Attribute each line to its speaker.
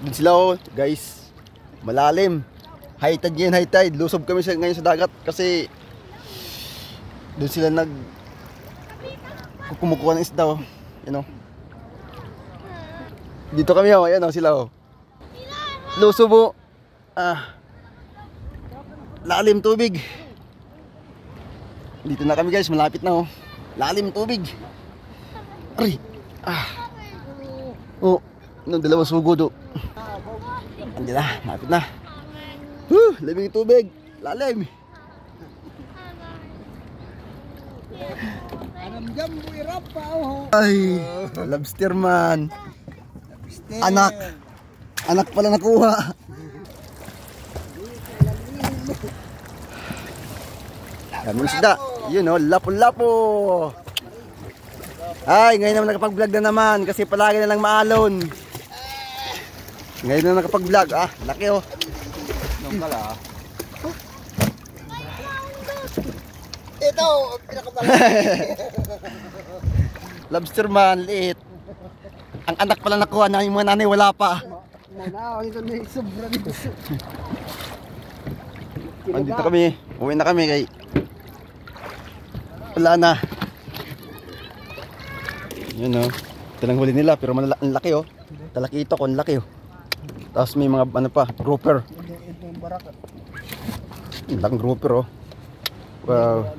Speaker 1: Doon sila oh, guys. Malalim. High tide yan, high tide. Lusob kami ngayon sa dagat kasi doon sila kumukuha ng isda oh. You know. Dito kami oh, ayan oh sila oh. Lusob oh. Lalim tubig. Dito na kami guys, malapit na oh. Lalim tubig. Ari. Oh, nung dalawang sugod oh. Andi na, malapit na. Lamig tubig. Lalim. Ay, lobster man. Anak pala nakuha. Daming isda. Yun oh, lapo-lapo. Ay, ngayon naman nakapag-vlog na naman kasi palagi na lang maalon. Ngayon na nakapag-vlog. Laki oh. Nung pala. Ito, pinakamalaki. Lobster man, liit. Ang anak pala nakuha na, yung mga nanay wala pa. Ito na yung sobra dito. Andito kami, uwi na kami kay wala na. Yun oh. Ito lang huli nila pero ang laki oh. Talaki ito ko, ang laki oh. Tapos may mga ano pa, grouper. Ang laking grouper oh. Wow.